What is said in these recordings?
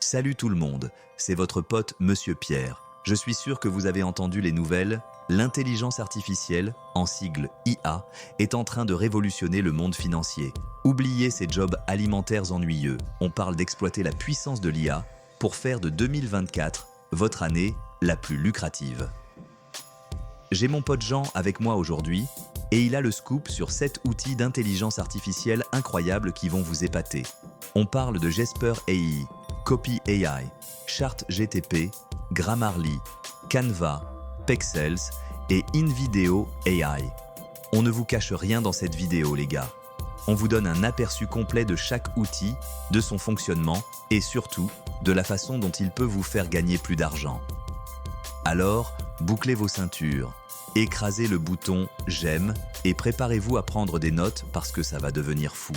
Salut tout le monde, c'est votre pote Monsieur Pierre. Je suis sûr que vous avez entendu les nouvelles. L'intelligence artificielle, en sigle IA, est en train de révolutionner le monde financier. Oubliez ces jobs alimentaires ennuyeux. On parle d'exploiter la puissance de l'IA pour faire de 2024 votre année la plus lucrative. J'ai mon pote Jean avec moi aujourd'hui et il a le scoop sur 7 outils d'intelligence artificielle incroyables qui vont vous épater. On parle de Jasper AI, Copy AI, ChatGPT, Grammarly, Canva, Pexels et InVideo AI. On ne vous cache rien dans cette vidéo les gars. On vous donne un aperçu complet de chaque outil, de son fonctionnement et surtout de la façon dont il peut vous faire gagner plus d'argent. Alors, bouclez vos ceintures, écrasez le bouton « J'aime » et préparez-vous à prendre des notes parce que ça va devenir fou.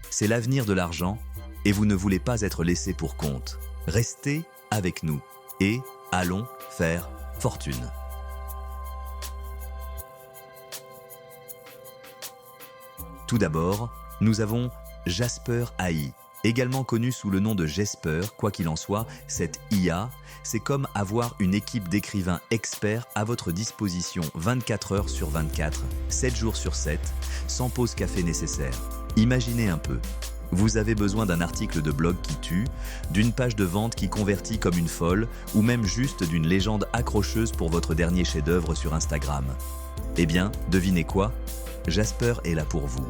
C'est l'avenir de l'argent et vous ne voulez pas être laissé pour compte. Restez avec nous et allons faire fortune. Tout d'abord, nous avons Jasper AI, également connu sous le nom de Jasper. Quoi qu'il en soit, cette IA, c'est comme avoir une équipe d'écrivains experts à votre disposition 24 heures sur 24, 7 jours sur 7, sans pause café nécessaire. Imaginez un peu. Vous avez besoin d'un article de blog qui tue, d'une page de vente qui convertit comme une folle, ou même juste d'une légende accrocheuse pour votre dernier chef-d'œuvre sur Instagram. Eh bien, devinez quoi ? Jasper est là pour vous.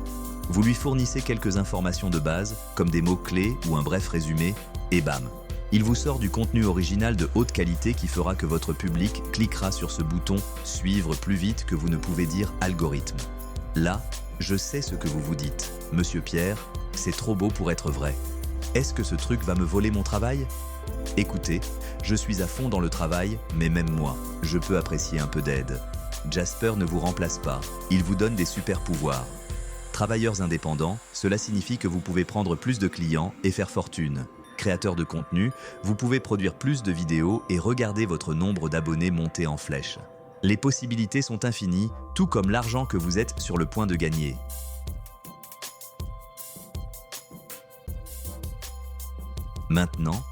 Vous lui fournissez quelques informations de base, comme des mots-clés ou un bref résumé, et bam, il vous sort du contenu original de haute qualité qui fera que votre public cliquera sur ce bouton « Suivre » plus vite que vous ne pouvez dire « algorithme ». Là, je sais ce que vous vous dites. Monsieur Pierre, c'est trop beau pour être vrai. Est-ce que ce truc va me voler mon travail ? Écoutez, je suis à fond dans le travail, mais même moi, je peux apprécier un peu d'aide. Jasper ne vous remplace pas, il vous donne des super pouvoirs. Travailleurs indépendants, cela signifie que vous pouvez prendre plus de clients et faire fortune. Créateur de contenu, vous pouvez produire plus de vidéos et regarder votre nombre d'abonnés monter en flèche. Les possibilités sont infinies, tout comme l'argent que vous êtes sur le point de gagner. Maintenant,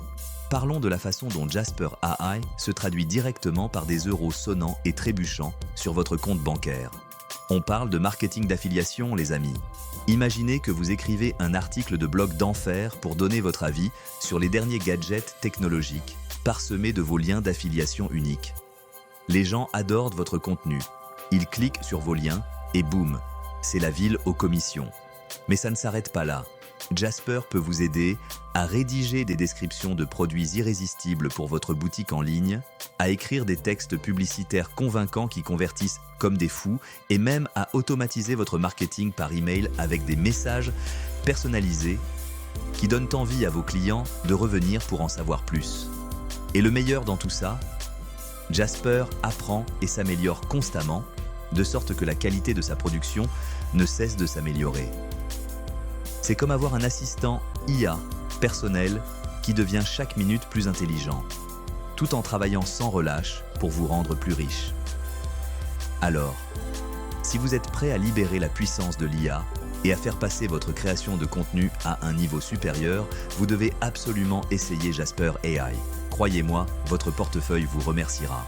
parlons de la façon dont Jasper AI se traduit directement par des euros sonnants et trébuchants sur votre compte bancaire. On parle de marketing d'affiliation, les amis. Imaginez que vous écrivez un article de blog d'enfer pour donner votre avis sur les derniers gadgets technologiques, parsemés de vos liens d'affiliation uniques. Les gens adorent votre contenu. Ils cliquent sur vos liens et boum, c'est la ville aux commissions. Mais ça ne s'arrête pas là. Jasper peut vous aider à rédiger des descriptions de produits irrésistibles pour votre boutique en ligne, à écrire des textes publicitaires convaincants qui convertissent comme des fous et même à automatiser votre marketing par email avec des messages personnalisés qui donnent envie à vos clients de revenir pour en savoir plus. Et le meilleur dans tout ça, Jasper apprend et s'améliore constamment, de sorte que la qualité de sa production ne cesse de s'améliorer. C'est comme avoir un assistant IA personnel qui devient chaque minute plus intelligent, tout en travaillant sans relâche pour vous rendre plus riche. Alors, si vous êtes prêt à libérer la puissance de l'IA et à faire passer votre création de contenu à un niveau supérieur, vous devez absolument essayer Jasper AI. Croyez-moi, votre portefeuille vous remerciera.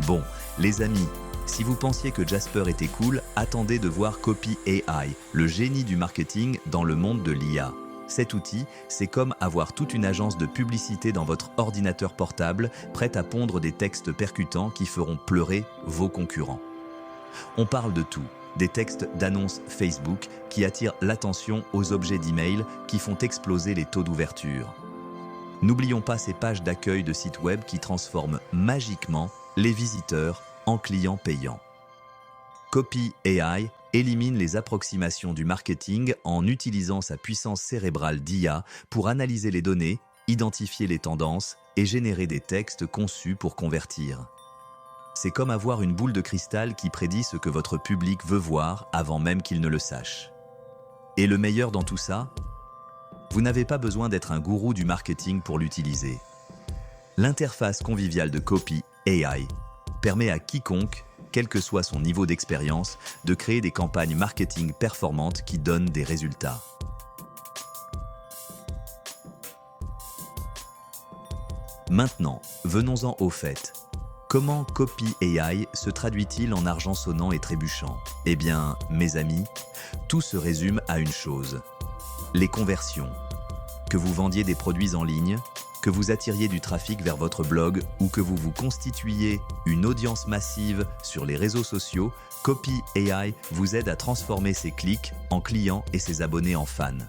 Bon, les amis, si vous pensiez que Jasper était cool, attendez de voir Copy AI, le génie du marketing dans le monde de l'IA. Cet outil, c'est comme avoir toute une agence de publicité dans votre ordinateur portable, prête à pondre des textes percutants qui feront pleurer vos concurrents. On parle de tout, des textes d'annonces Facebook qui attirent l'attention aux objets d'email qui font exploser les taux d'ouverture. N'oublions pas ces pages d'accueil de sites web qui transforment magiquement les visiteurs en clients payants. Copy AI élimine les approximations du marketing en utilisant sa puissance cérébrale d'IA pour analyser les données, identifier les tendances et générer des textes conçus pour convertir. C'est comme avoir une boule de cristal qui prédit ce que votre public veut voir avant même qu'il ne le sache. Et le meilleur dans tout ça, vous n'avez pas besoin d'être un gourou du marketing pour l'utiliser. L'interface conviviale de Copy AI permet à quiconque quel que soit son niveau d'expérience, de créer des campagnes marketing performantes qui donnent des résultats. Maintenant, venons-en au fait. Comment Copy AI se traduit-il en argent sonnant et trébuchant? Eh bien, mes amis, tout se résume à une chose. Les conversions. Que vous vendiez des produits en ligne, que vous attiriez du trafic vers votre blog ou que vous vous constituiez une audience massive sur les réseaux sociaux, Copy AI vous aide à transformer ses clics en clients et ses abonnés en fans.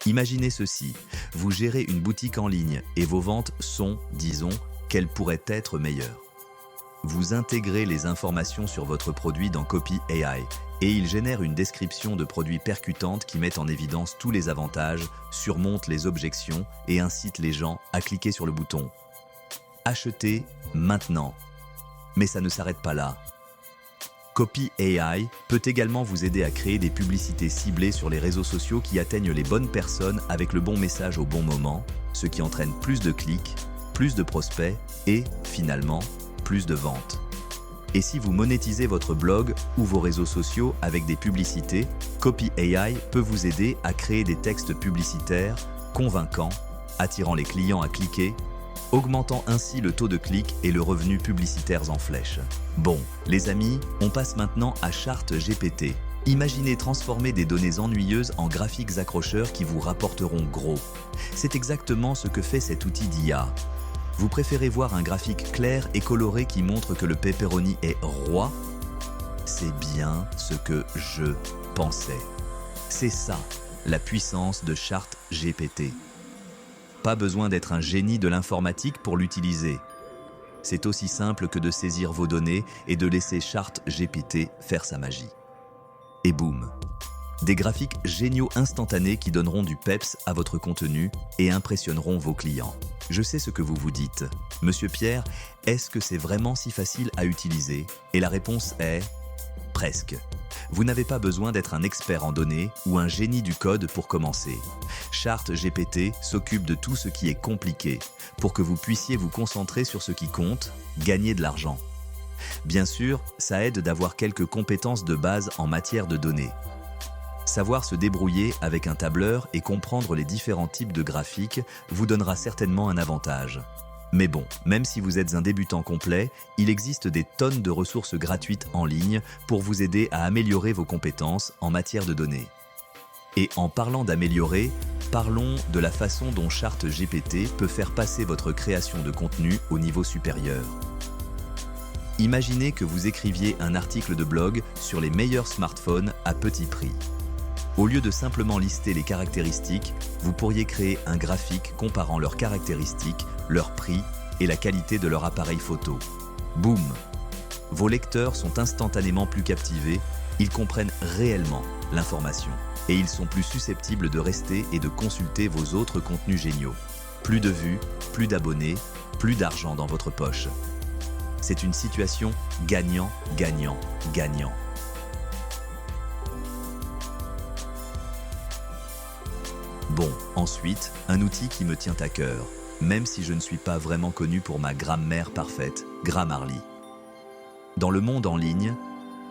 Imaginez ceci, vous gérez une boutique en ligne et vos ventes sont, disons, qu'elles pourraient être meilleures. Vous intégrez les informations sur votre produit dans Copy AI et il génère une description de produit percutante qui met en évidence tous les avantages, surmonte les objections et incite les gens à cliquer sur le bouton « Acheter maintenant ». Mais ça ne s'arrête pas là. Copy AI peut également vous aider à créer des publicités ciblées sur les réseaux sociaux qui atteignent les bonnes personnes avec le bon message au bon moment, ce qui entraîne plus de clics, plus de prospects et, finalement, plus de ventes. Et si vous monétisez votre blog ou vos réseaux sociaux avec des publicités, Copy AI peut vous aider à créer des textes publicitaires convaincants, attirant les clients à cliquer, augmentant ainsi le taux de clic et le revenu publicitaire en flèche. Bon, les amis, on passe maintenant à ChartGPT. Imaginez transformer des données ennuyeuses en graphiques accrocheurs qui vous rapporteront gros. C'est exactement ce que fait cet outil d'IA. Vous préférez voir un graphique clair et coloré qui montre que le pepperoni est roi? C'est bien ce que je pensais. C'est ça, la puissance de ChartGPT. Pas besoin d'être un génie de l'informatique pour l'utiliser. C'est aussi simple que de saisir vos données et de laisser ChartGPT faire sa magie. Et boum! Des graphiques géniaux instantanés qui donneront du peps à votre contenu et impressionneront vos clients. Je sais ce que vous vous dites. Monsieur Pierre, est-ce que c'est vraiment si facile à utiliser? Et la réponse est presque. Vous n'avez pas besoin d'être un expert en données ou un génie du code pour commencer. ChartGPT s'occupe de tout ce qui est compliqué pour que vous puissiez vous concentrer sur ce qui compte, gagner de l'argent. Bien sûr, ça aide d'avoir quelques compétences de base en matière de données. Savoir se débrouiller avec un tableur et comprendre les différents types de graphiques vous donnera certainement un avantage. Mais bon, même si vous êtes un débutant complet, il existe des tonnes de ressources gratuites en ligne pour vous aider à améliorer vos compétences en matière de données. Et en parlant d'améliorer, parlons de la façon dont ChartGPT peut faire passer votre création de contenu au niveau supérieur. Imaginez que vous écriviez un article de blog sur les meilleurs smartphones à petit prix. Au lieu de simplement lister les caractéristiques, vous pourriez créer un graphique comparant leurs caractéristiques, leur prix et la qualité de leur appareil photo. Boum! Vos lecteurs sont instantanément plus captivés, ils comprennent réellement l'information et ils sont plus susceptibles de rester et de consulter vos autres contenus géniaux. Plus de vues, plus d'abonnés, plus d'argent dans votre poche. C'est une situation gagnant, gagnant, gagnant. Bon, ensuite, un outil qui me tient à cœur, même si je ne suis pas vraiment connu pour ma grammaire parfaite, Grammarly. Dans le monde en ligne,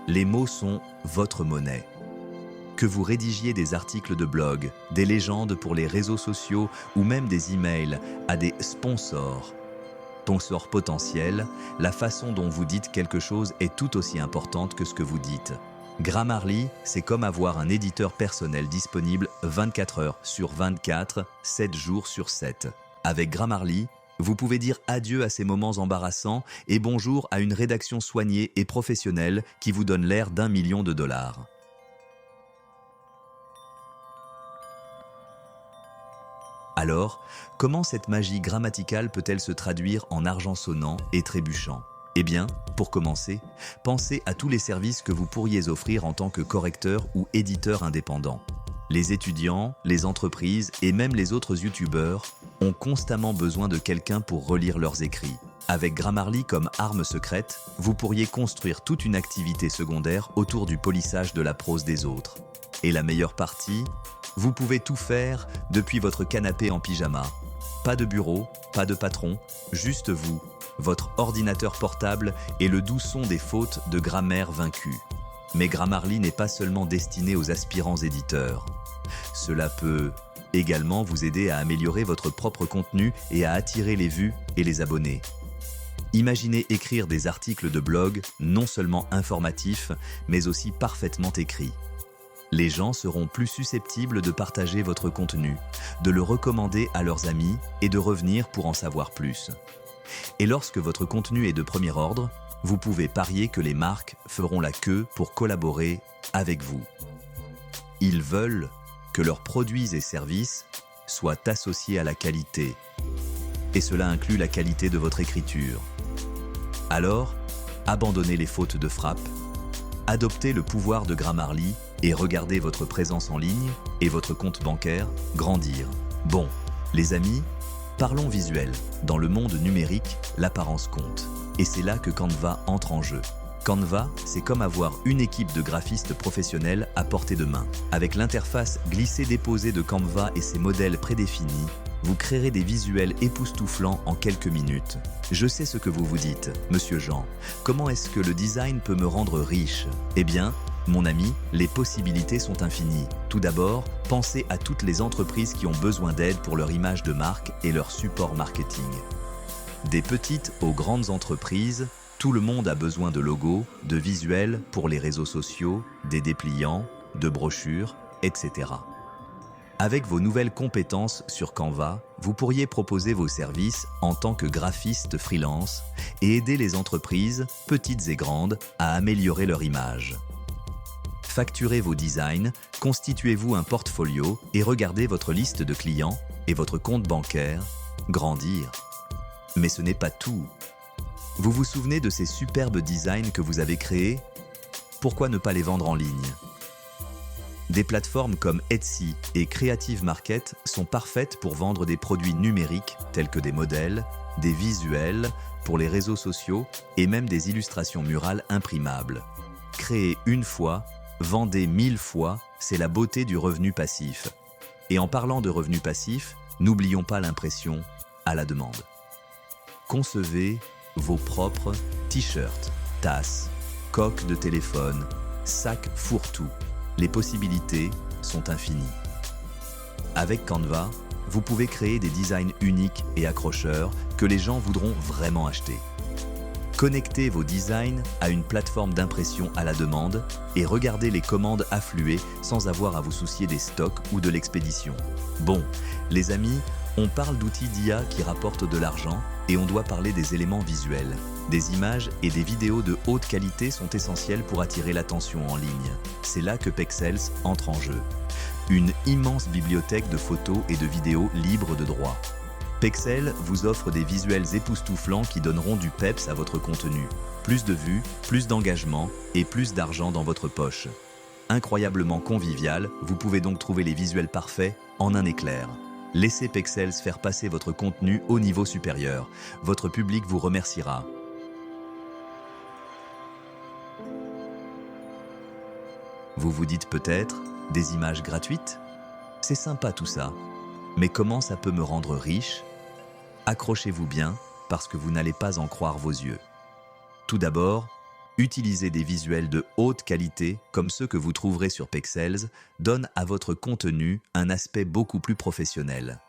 les mots sont votre monnaie. Que vous rédigiez des articles de blog, des légendes pour les réseaux sociaux ou même des emails à des sponsors potentiels, la façon dont vous dites quelque chose est tout aussi importante que ce que vous dites. Grammarly, c'est comme avoir un éditeur personnel disponible 24 heures sur 24, 7 jours sur 7. Avec Grammarly, vous pouvez dire adieu à ces moments embarrassants et bonjour à une rédaction soignée et professionnelle qui vous donne l'air d'1 million de dollars. Alors, comment cette magie grammaticale peut-elle se traduire en argent sonnant et trébuchant? Eh bien, pour commencer, pensez à tous les services que vous pourriez offrir en tant que correcteur ou éditeur indépendant. Les étudiants, les entreprises et même les autres youtubeurs ont constamment besoin de quelqu'un pour relire leurs écrits. Avec Grammarly comme arme secrète, vous pourriez construire toute une activité secondaire autour du polissage de la prose des autres. Et la meilleure partie, vous pouvez tout faire depuis votre canapé en pyjama. Pas de bureau, pas de patron, juste vous, votre ordinateur portable et le doux son des fautes de grammaire vaincues. Mais Grammarly n'est pas seulement destiné aux aspirants éditeurs. Cela peut également vous aider à améliorer votre propre contenu et à attirer les vues et les abonnés. Imaginez écrire des articles de blog non seulement informatifs, mais aussi parfaitement écrits. Les gens seront plus susceptibles de partager votre contenu, de le recommander à leurs amis et de revenir pour en savoir plus. Et lorsque votre contenu est de premier ordre, vous pouvez parier que les marques feront la queue pour collaborer avec vous. Ils veulent que leurs produits et services soient associés à la qualité. Et cela inclut la qualité de votre écriture. Alors, abandonnez les fautes de frappe, adoptez le pouvoir de Grammarly et regardez votre présence en ligne et votre compte bancaire grandir. Bon, les amis, parlons visuel. Dans le monde numérique, l'apparence compte. Et c'est là que Canva entre en jeu. Canva, c'est comme avoir une équipe de graphistes professionnels à portée de main. Avec l'interface glisser-déposer de Canva et ses modèles prédéfinis, vous créerez des visuels époustouflants en quelques minutes. Je sais ce que vous vous dites, Monsieur Jean. Comment est-ce que le design peut me rendre riche? Eh bien, mon ami, les possibilités sont infinies. Tout d'abord, pensez à toutes les entreprises qui ont besoin d'aide pour leur image de marque et leur support marketing. Des petites aux grandes entreprises, tout le monde a besoin de logos, de visuels pour les réseaux sociaux, des dépliants, de brochures, etc. Avec vos nouvelles compétences sur Canva, vous pourriez proposer vos services en tant que graphiste freelance et aider les entreprises, petites et grandes, à améliorer leur image. Facturez vos designs, constituez-vous un portfolio et regardez votre liste de clients et votre compte bancaire grandir. Mais ce n'est pas tout. Vous vous souvenez de ces superbes designs que vous avez créés? Pourquoi ne pas les vendre en ligne? Des plateformes comme Etsy et Creative Market sont parfaites pour vendre des produits numériques tels que des modèles, des visuels pour les réseaux sociaux et même des illustrations murales imprimables. Créez une fois, vendez 1000 fois, c'est la beauté du revenu passif. Et en parlant de revenu passif, n'oublions pas l'impression à la demande. Concevez vos propres t-shirts, tasses, coques de téléphone, sacs fourre-tout. Les possibilités sont infinies. Avec Canva, vous pouvez créer des designs uniques et accrocheurs que les gens voudront vraiment acheter. Connectez vos designs à une plateforme d'impression à la demande et regardez les commandes affluer sans avoir à vous soucier des stocks ou de l'expédition. Bon, les amis, on parle d'outils d'IA qui rapportent de l'argent et on doit parler des éléments visuels. Des images et des vidéos de haute qualité sont essentielles pour attirer l'attention en ligne. C'est là que Pexels entre en jeu. Une immense bibliothèque de photos et de vidéos libres de droit. Pexels vous offre des visuels époustouflants qui donneront du peps à votre contenu. Plus de vues, plus d'engagement et plus d'argent dans votre poche. Incroyablement convivial, vous pouvez donc trouver les visuels parfaits en un éclair. Laissez Pexels faire passer votre contenu au niveau supérieur. Votre public vous remerciera. Vous vous dites peut-être, des images gratuites? C'est sympa tout ça. Mais comment ça peut me rendre riche? Accrochez-vous bien, parce que vous n'allez pas en croire vos yeux. Tout d'abord, utiliser des visuels de haute qualité, comme ceux que vous trouverez sur Pexels, donne à votre contenu un aspect beaucoup plus professionnel.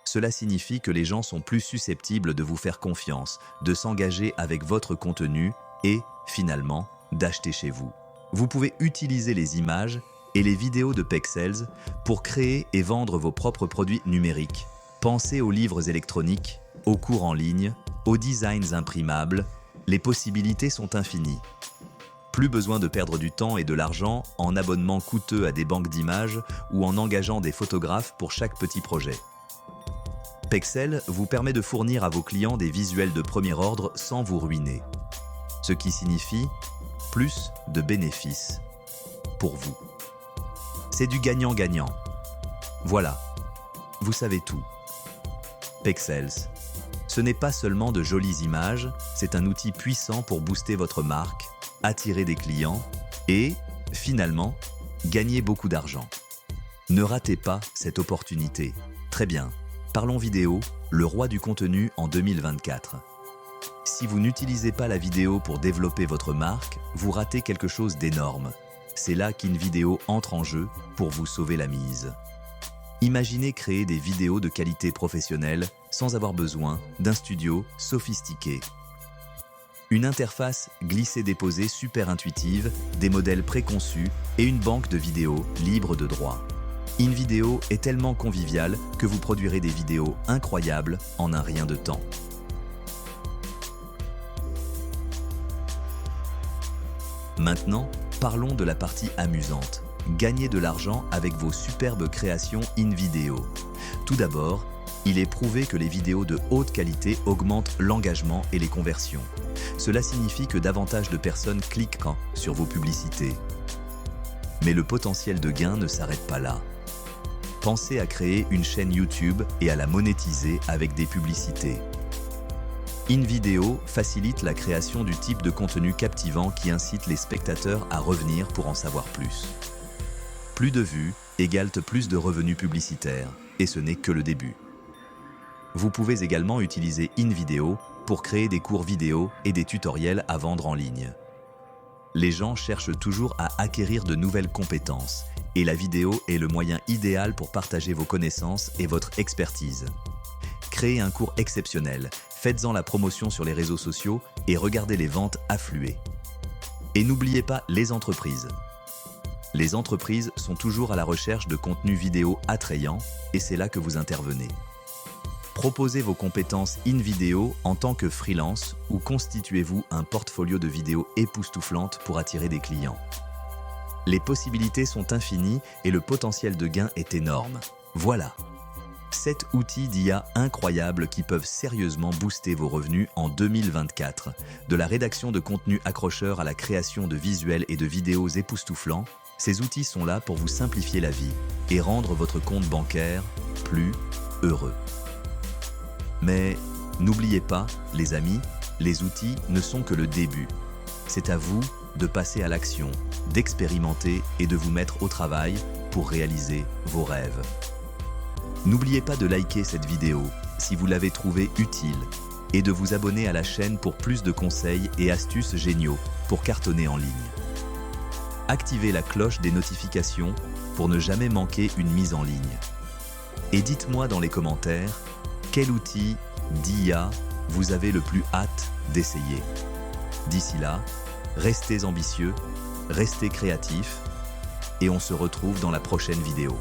Cela signifie que les gens sont plus susceptibles de vous faire confiance, de s'engager avec votre contenu et, finalement, d'acheter chez vous. Vous pouvez utiliser les images et les vidéos de Pexels pour créer et vendre vos propres produits numériques. Pensez aux livres électroniques, aux cours en ligne, aux designs imprimables. Les possibilités sont infinies. Plus besoin de perdre du temps et de l'argent en abonnement coûteux à des banques d'images ou en engageant des photographes pour chaque petit projet. Pexels vous permet de fournir à vos clients des visuels de premier ordre sans vous ruiner. Ce qui signifie plus de bénéfices pour vous. C'est du gagnant-gagnant. Voilà, vous savez tout. Pexels, ce n'est pas seulement de jolies images, c'est un outil puissant pour booster votre marque, attirer des clients et, finalement, gagner beaucoup d'argent. Ne ratez pas cette opportunité. Très bien, parlons vidéo, le roi du contenu en 2024. Si vous n'utilisez pas la vidéo pour développer votre marque, vous ratez quelque chose d'énorme. C'est là qu'InVideo entre en jeu pour vous sauver la mise. Imaginez créer des vidéos de qualité professionnelle sans avoir besoin d'un studio sophistiqué. Une interface glissée-déposée super intuitive, des modèles préconçus et une banque de vidéos libre de droits. InVideo est tellement convivial que vous produirez des vidéos incroyables en un rien de temps. Maintenant, parlons de la partie amusante. Gagnez de l'argent avec vos superbes créations InVideo. Tout d'abord, il est prouvé que les vidéos de haute qualité augmentent l'engagement et les conversions. Cela signifie que davantage de personnes cliquent sur vos publicités. Mais le potentiel de gain ne s'arrête pas là. Pensez à créer une chaîne YouTube et à la monétiser avec des publicités. InVideo facilite la création du type de contenu captivant qui incite les spectateurs à revenir pour en savoir plus. Plus de vues égale plus de revenus publicitaires, et ce n'est que le début. Vous pouvez également utiliser InVideo pour créer des cours vidéo et des tutoriels à vendre en ligne. Les gens cherchent toujours à acquérir de nouvelles compétences, et la vidéo est le moyen idéal pour partager vos connaissances et votre expertise. Créez un cours exceptionnel, faites-en la promotion sur les réseaux sociaux et regardez les ventes affluer. Et n'oubliez pas les entreprises. Les entreprises sont toujours à la recherche de contenus vidéo attrayants et c'est là que vous intervenez. Proposez vos compétences InVideo en tant que freelance ou constituez-vous un portfolio de vidéos époustouflantes pour attirer des clients. Les possibilités sont infinies et le potentiel de gain est énorme. Voilà! 7 outils d'IA incroyables qui peuvent sérieusement booster vos revenus en 2024. De la rédaction de contenus accrocheurs à la création de visuels et de vidéos époustouflants, ces outils sont là pour vous simplifier la vie et rendre votre compte bancaire plus heureux. Mais n'oubliez pas, les amis, les outils ne sont que le début. C'est à vous de passer à l'action, d'expérimenter et de vous mettre au travail pour réaliser vos rêves. N'oubliez pas de liker cette vidéo si vous l'avez trouvée utile et de vous abonner à la chaîne pour plus de conseils et astuces géniaux pour cartonner en ligne. Activez la cloche des notifications pour ne jamais manquer une mise en ligne. Et dites-moi dans les commentaires quel outil d'IA vous avez le plus hâte d'essayer. D'ici là, restez ambitieux, restez créatifs et on se retrouve dans la prochaine vidéo.